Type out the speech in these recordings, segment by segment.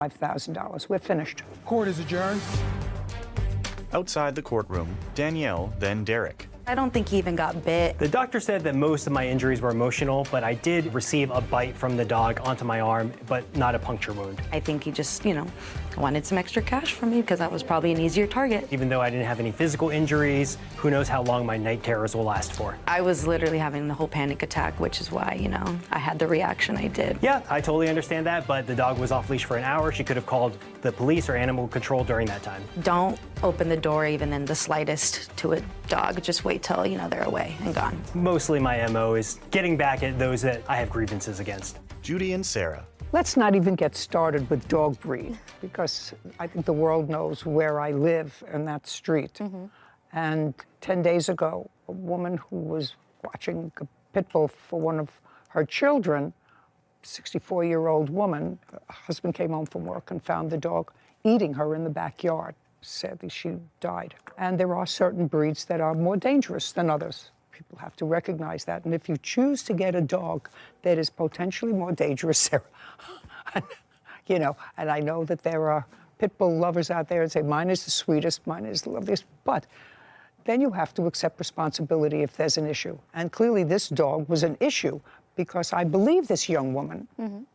$5,000. We're finished. Court is adjourned. Outside the courtroom, Danielle, then Derek. I don't think he even got bit. The doctor said that most of my injuries were emotional, but I did receive a bite from the dog onto my arm, but not a puncture wound. I think he just, wanted some extra cash from me because I was probably an easier target. Even though I didn't have any physical injuries, who knows how long my night terrors will last for. I was literally having the whole panic attack, which is why, I had the reaction I did. Yeah, I totally understand that, but the dog was off leash for an hour. She could have called the police or animal control during that time. Don't open the door even in the slightest to a dog. Just wait till, they're away and gone. Mostly my MO is getting back at those that I have grievances against. Judy and Sarah. Let's not even get started with dog breed, because I think the world knows where I live in that street. And 10 days ago, a woman who was watching a pit bull for one of her children, 64-year-old woman, her husband came home from work and found the dog eating her in the backyard. Sadly, she died. And there are certain breeds that are more dangerous than others. People have to recognize that. And if you choose to get a dog that is potentially more dangerous, Sarah, and I know that there are pit bull lovers out there and say, mine is the sweetest, mine is the loveliest, but then you have to accept responsibility if there's an issue. And clearly this dog was an issue because I believe this young woman.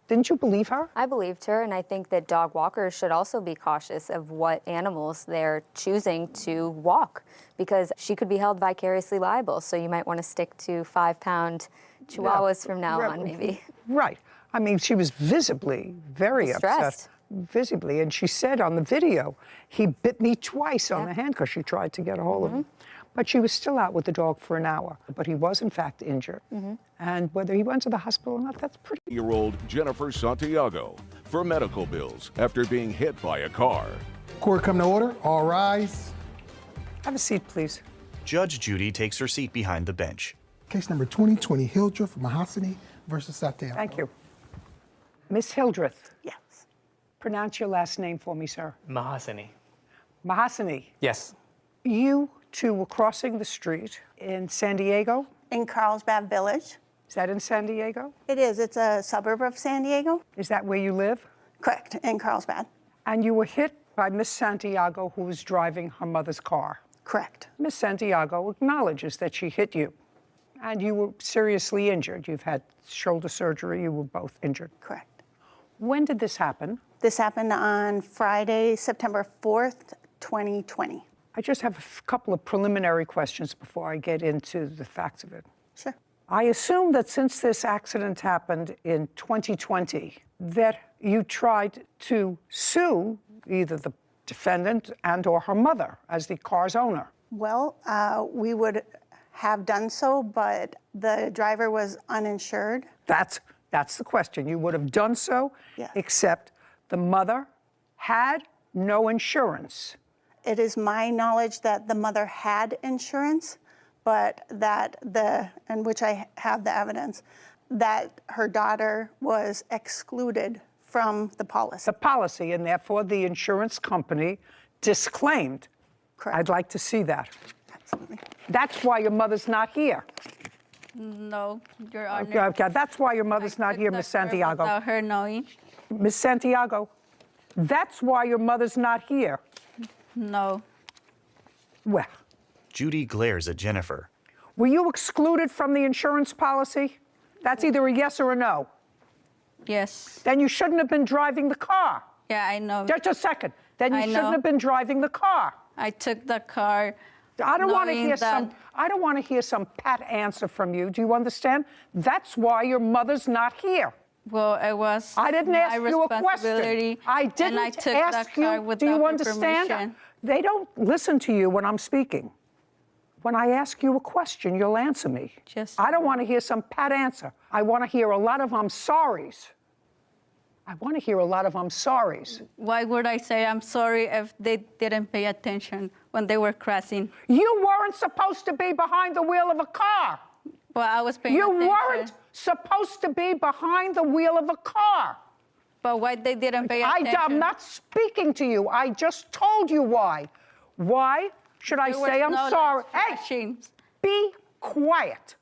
Didn't you believe her? I believed her, and I think that dog walkers should also be cautious of what animals they're choosing to walk, because she could be held vicariously liable. So you might want to stick to 5-pound chihuahuas from now on, maybe. Right. I mean, she was visibly very Distressed. upset. Visibly, and she said on the video, he bit me twice on the hand because she tried to get a hold of him. But she was still out with the dog for an hour. But he was, in fact, injured. And whether he went to the hospital or not, that's pretty. Year-old Jennifer Santiago for medical bills after being hit by a car. Court come to order. All rise. Have a seat, please. Judge Judy takes her seat behind the bench. Case number 2020 Hildreth Mahasani versus Santiago. Thank you. Miss Hildreth. Yes. Pronounce your last name for me, sir. Mahasani. Mahasani. Yes. You two were crossing the street in San Diego. In Carlsbad Village. Is that in San Diego? It is. It's a suburb of San Diego. Is that where you live? Correct, in Carlsbad. And you were hit by Miss Santiago, who was driving her mother's car. Correct. Miss Santiago acknowledges that she hit you, and you were seriously injured. You've had shoulder surgery. You were both injured. Correct. When did this happen? This happened on Friday, September 4th, 2020. I just have a couple of preliminary questions before I get into the facts of it. Sure. I assume that since this accident happened in 2020, that you tried to sue either the defendant and or her mother as the car's owner. Well, we would have done so, but the driver was uninsured. That's the question. You would have done so, Yes. except the mother had no insurance. It is my knowledge that the mother had insurance, but and which I have the evidence, that her daughter was excluded from the policy. The policy, and therefore the insurance company disclaimed. Correct. I'd like to see that. Absolutely. That's why your mother's not here. No, Your Honor. Okay, that's why your mother's not here, Miss Santiago. Without her knowing. Miss Santiago, that's why your mother's not here. No. Well, Judy glares at Jennifer. were you excluded from the insurance policy? That's either a yes or a no. Yes. Then you shouldn't have been driving the car. Yeah, I know. Just a second. Then you I shouldn't know. have been driving the car. I took the car. I don't want to knowing hear that- I don't want to hear some pat answer from you. Do you understand? That's why your mother's not here. Well, it was I didn't my ask you a question. responsibility, I didn't and I took ask the car you. without Do you understand? information. They don't listen to you when I'm speaking. When I ask you a question, you'll answer me. Just- I don't want to hear some pat answer. I want to hear a lot of I'm sorries. I want to hear a lot of I'm sorries. Why would I say I'm sorry if they didn't pay attention when they were crossing? You weren't supposed to be behind the wheel of a car. Well, I was paying You attention. weren't supposed to be behind the wheel of a car. But why they didn't pay attention? I'm not speaking to you. I just told you why. Why should I There was say I'm no sorry? lights flashing. Be quiet.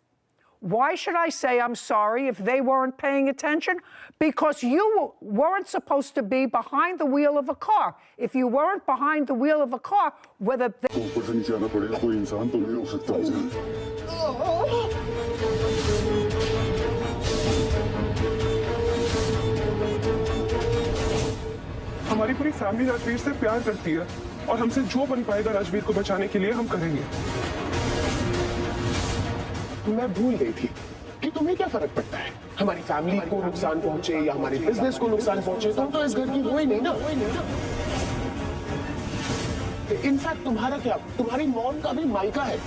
Why should I say I'm sorry if they weren't paying attention? Because you weren't supposed to be behind the wheel of a car. If you weren't behind the wheel of a car, whether they... हमारी पूरी family Rajveer से प्यार करती है और हमसे जो बन पाएगा राजवीर को बचाने के लिए हम करेंगे। मैं भूल गई थी कि तुम्हें क्या फर्क पड़ता है, हमारी फैमिली को नुकसान पहुंचे या हमारे बिजनेस को नुकसान पहुंचे, तुम तो इस घर की हो ही नहीं ना। इनफैक्ट तुम्हारा क्या, तुम्हारी मॉम का भी मायका है।